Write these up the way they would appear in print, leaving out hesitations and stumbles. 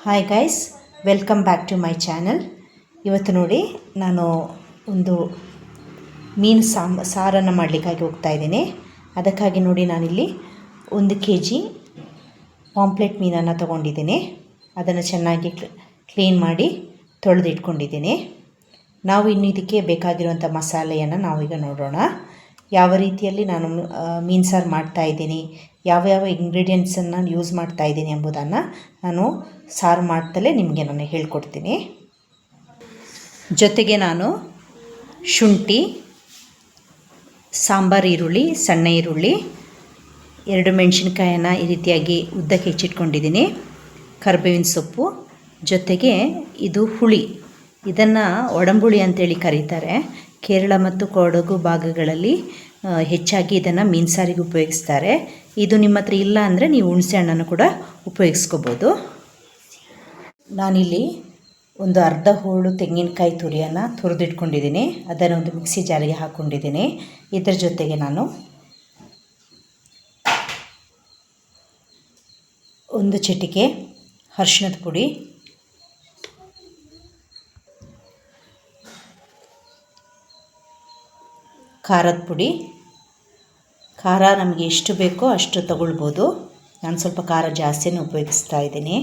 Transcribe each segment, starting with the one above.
Hi guys, welcome back to my channel. ಇವತ್ತು ನೋಡಿ ನಾನು ಒಂದು ಮೀನು ಸಾರನ್ನು ಮಾಡಲಿಕ್ಕಾಗಿ ಹೋಗ್ತಾ ಇದ್ದೀನಿ. ಅದಕ್ಕಾಗಿ ನೋಡಿ ನಾನಿಲ್ಲಿ 1 kg ಪಾಂಪ್ಲೆಟ್ ಮೀನನ್ನು ತೊಗೊಂಡಿದ್ದೀನಿ. ಅದನ್ನು ಚೆನ್ನಾಗಿ ಕ್ಲೀನ್ ಮಾಡಿ ತೊಳೆದಿಟ್ಕೊಂಡಿದ್ದೀನಿ. ನಾವು ಇನ್ನು ಇದಕ್ಕೆ ಬೇಕಾಗಿರುವಂಥ ಮಸಾಲೆಯನ್ನು ನಾವೀಗ ನೋಡೋಣ. ಯಾವ ರೀತಿಯಲ್ಲಿ ನಾನು ಮೀನು ಸಾರು ಮಾಡ್ತಾಯಿದ್ದೀನಿ, ಯಾವ ಇಂಗ್ರೀಡಿಯೆಂಟ್ಸನ್ನು ಯೂಸ್ ಮಾಡ್ತಾಯಿದ್ದೀನಿ ಎಂಬುದನ್ನು ನಾನು ಸಾರು ಮಾಡ್ತಲೇ ನಿಮಗೆ ನಾನು ಹೇಳ್ಕೊಡ್ತೀನಿ. ಜೊತೆಗೆ ನಾನು ಶುಂಠಿ, ಸಾಂಬಾರು ಈರುಳ್ಳಿ, ಸಣ್ಣ ಈರುಳ್ಳಿ, 2 ಮೆಣಸಿನ್ಕಾಯನ್ನು ಈ ರೀತಿಯಾಗಿ ಉದ್ದಕ್ಕೆ ಹೆಚ್ಚಿಟ್ಕೊಂಡಿದ್ದೀನಿ, ಕರಿಬೇವಿನ ಸೊಪ್ಪು, ಜೊತೆಗೆ ಇದು ಹುಳಿ. ಇದನ್ನು ಒಡಂಬುಳಿ ಅಂತೇಳಿ ಕರೀತಾರೆ. ಕೇರಳ ಮತ್ತು ಕೊಡಗು ಭಾಗಗಳಲ್ಲಿ ಹೆಚ್ಚಾಗಿ ಇದನ್ನು ಮೀನು ಸಾರಿಗೆ ಉಪಯೋಗಿಸ್ತಾರೆ. ಇದು ನಿಮ್ಮ ಹತ್ರ ಇಲ್ಲ ಅಂದರೆ ನೀವು ಹುಣಸೆ ಹಣ್ಣನ್ನು ಕೂಡ ಉಪಯೋಗಿಸ್ಕೋಬೋದು. ನಾನಿಲ್ಲಿ ಒಂದು ಅರ್ಧ ಹೋಳು ತೆಂಗಿನಕಾಯಿ ತುರಿಯನ್ನು ತುರಿದಿಟ್ಕೊಂಡಿದ್ದೀನಿ. ಅದನ್ನು ಒಂದು ಮಿಕ್ಸಿ ಜಾರಿಗೆ ಹಾಕ್ಕೊಂಡಿದ್ದೀನಿ. ಇದರ ಜೊತೆಗೆ ನಾನು 1 ಚಿಟಿಕೆ ಅರಿಶಿಣದ ಪುಡಿ, ಖಾರದ ಪುಡಿ. ಖಾರ ನಮಗೆ ಎಷ್ಟು ಬೇಕೋ ಅಷ್ಟು ತಗೊಳ್ಬೋದು. ನಾನು ಸ್ವಲ್ಪ ಖಾರ ಜಾಸ್ತಿನೇ ಉಪಯೋಗಿಸ್ತಾ ಇದ್ದೀನಿ.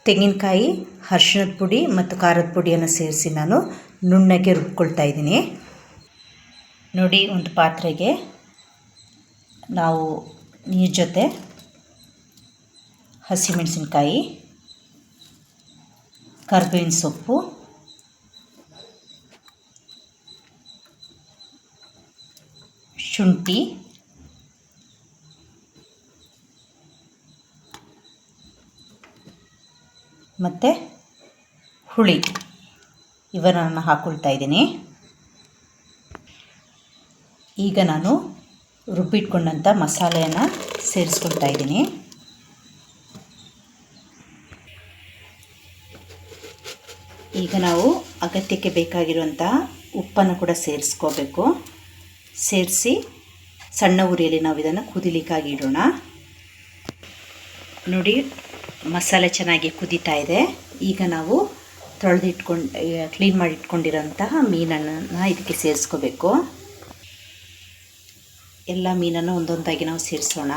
ತೆಂಗಿನಕಾಯಿ, ಅರಿಶಿಣದ ಪುಡಿ ಮತ್ತು ಖಾರದ ಪುಡಿಯನ್ನು ಸೇರಿಸಿ ನಾನು ನುಣ್ಣಗೆ ರುಬ್ಕೊಳ್ತಾ ಇದ್ದೀನಿ. ನೋಡಿ, ಒಂದು ಪಾತ್ರೆಗೆ ನಾವು ನೀರು ಜೊತೆ ಹಸಿಮೆಣಸಿನ್ಕಾಯಿ, ಕರಿಬೇವಿನ ಸೊಪ್ಪು, ಶುಂಠಿ, ಮತ್ತು ಹುಳಿ ಇವರನ್ನು ಹಾಕ್ಕೊಳ್ತಾ ಇದ್ದೀನಿ. ಈಗ ನಾನು ರುಬ್ಬಿಟ್ಕೊಂಡಂಥ ಮಸಾಲೆಯನ್ನು ಸೇರಿಸ್ಕೊಳ್ತಾ ಇದ್ದೀನಿ. ಈಗ ನಾವು ಅಗತ್ಯಕ್ಕೆ ಬೇಕಾಗಿರುವಂತಹ ಉಪ್ಪನ್ನು ಕೂಡ ಸೇರಿಸ್ಕೋಬೇಕು. ಸೇರಿಸಿ ಸಣ್ಣ ಉರಿಯಲ್ಲಿ ನಾವು ಇದನ್ನು ಕುದಿಲಿಕ್ಕಾಗಿ ಇಡೋಣ. ನೋಡಿ, ಮಸಾಲೆ ಚೆನ್ನಾಗಿ ಕುದೀತಾ ಇದೆ. ಈಗ ನಾವು ಕ್ಲೀನ್ ಮಾಡಿ ಇಟ್ಕೊಂಡಿರೋಂತಹ ಮೀನನ್ನು ಇದಕ್ಕೆ ಸೇರಿಸ್ಕೋಬೇಕು. ಎಲ್ಲ ಮೀನನ್ನು ಒಂದೊಂದಾಗಿ ನಾವು ಸೇರಿಸೋಣ.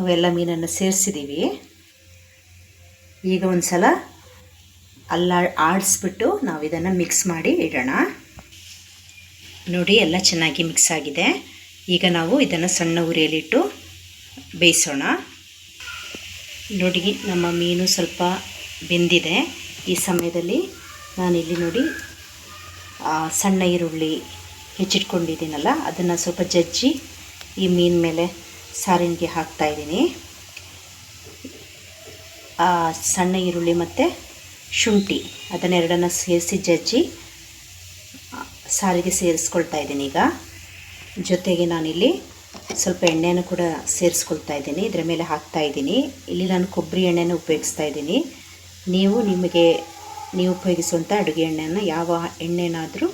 ನಾವೆಲ್ಲ ಮೀನನ್ನು ಸೇರಿಸಿದ್ದೀವಿ. ಈಗ ಒಂದು ಸಲ ಆಡಿಸ್ಬಿಟ್ಟು ನಾವು ಇದನ್ನು ಮಿಕ್ಸ್ ಮಾಡಿ ಇಡೋಣ. ನೋಡಿ, ಎಲ್ಲ ಚೆನ್ನಾಗಿ ಮಿಕ್ಸ್ ಆಗಿದೆ. ಈಗ ನಾವು ಇದನ್ನು ಸಣ್ಣ ಉರಿಯಲ್ಲಿಟ್ಟು ಬೇಯಿಸೋಣ. ನೋಡಿ, ನಮ್ಮ ಮೀನು ಸ್ವಲ್ಪ ಬೆಂದಿದೆ. ಈ ಸಮಯದಲ್ಲಿ ನಾನಿಲ್ಲಿ ನೋಡಿ ಸಣ್ಣ ಈರುಳ್ಳಿ ಹೆಚ್ಚಿಟ್ಕೊಂಡಿದ್ದೀನಲ್ಲ, ಅದನ್ನು ಸ್ವಲ್ಪ ಜಜ್ಜಿ ಈ ಮೀನು ಮೇಲೆ ಸಾರಿನಿಗೆ ಹಾಕ್ತಾಯಿದ್ದೀನಿ. ಸಣ್ಣ ಈರುಳ್ಳಿ ಮತ್ತು ಶುಂಠಿ ಅದನ್ನೆರಡನ್ನು ಸೇರಿಸಿ ಜಜ್ಜಿ ಸಾರಿಗೆ ಸೇರಿಸ್ಕೊಳ್ತಾ ಇದ್ದೀನಿ. ಈಗ ಜೊತೆಗೆ ನಾನಿಲ್ಲಿ ಸ್ವಲ್ಪ ಎಣ್ಣೆಯನ್ನು ಕೂಡ ಸೇರಿಸ್ಕೊಳ್ತಾ ಇದ್ದೀನಿ. ಇದರ ಮೇಲೆ ಹಾಕ್ತಾಯಿದ್ದೀನಿ. ಇಲ್ಲಿ ನಾನು ಕೊಬ್ಬರಿ ಎಣ್ಣೆನ ಉಪಯೋಗಿಸ್ತಾ ಇದ್ದೀನಿ. ನೀವು ಉಪಯೋಗಿಸುವಂಥ ಅಡುಗೆ ಎಣ್ಣೆಯನ್ನು ಯಾವ ಎಣ್ಣೆನಾದರೂ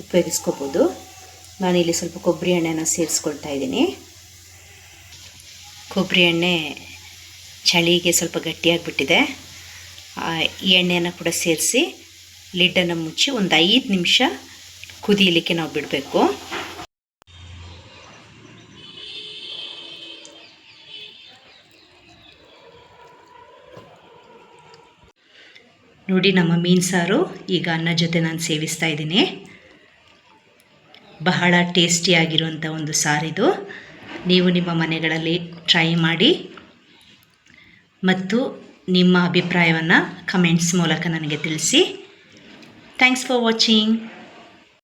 ಉಪಯೋಗಿಸ್ಕೋಬೋದು. ನಾನಿಲ್ಲಿ ಸ್ವಲ್ಪ ಕೊಬ್ಬರಿ ಎಣ್ಣೆನ ಸೇರಿಸ್ಕೊಳ್ತಾ ಇದ್ದೀನಿ. ಕೊಬ್ಬರಿ ಎಣ್ಣೆ ಚಳಿಗೆ ಸ್ವಲ್ಪ ಗಟ್ಟಿಯಾಗಿಬಿಟ್ಟಿದೆ. ಈ ಎಣ್ಣೆಯನ್ನು ಕೂಡ ಸೇರಿಸಿ ಲಿಡ್ಡನ್ನು ಮುಚ್ಚಿ ಒಂದು 5 ನಿಮಿಷ ಕುದಿಯಲಿಕ್ಕೆ ನಾವು ಬಿಡಬೇಕು. ನೋಡಿ, ನಮ್ಮ ಮೀನು ಸಾರು ಈಗ ಅನ್ನ ಜೊತೆ ನಾನು ಸೇವಿಸ್ತಾ ಇದ್ದೀನಿ. ಬಹಳ ಟೇಸ್ಟಿಯಾಗಿರುವಂಥ ಒಂದು ಸಾರಿದು. ನೀವು ನಿಮ್ಮ ಮನೆಗಳಲ್ಲಿ ಟ್ರೈ ಮಾಡಿ ಮತ್ತು ನಿಮ್ಮ ಅಭಿಪ್ರಾಯವನ್ನು ಕಮೆಂಟ್ಸ್ ಮೂಲಕ ನನಗೆ ತಿಳಿಸಿ. Thanks for watching.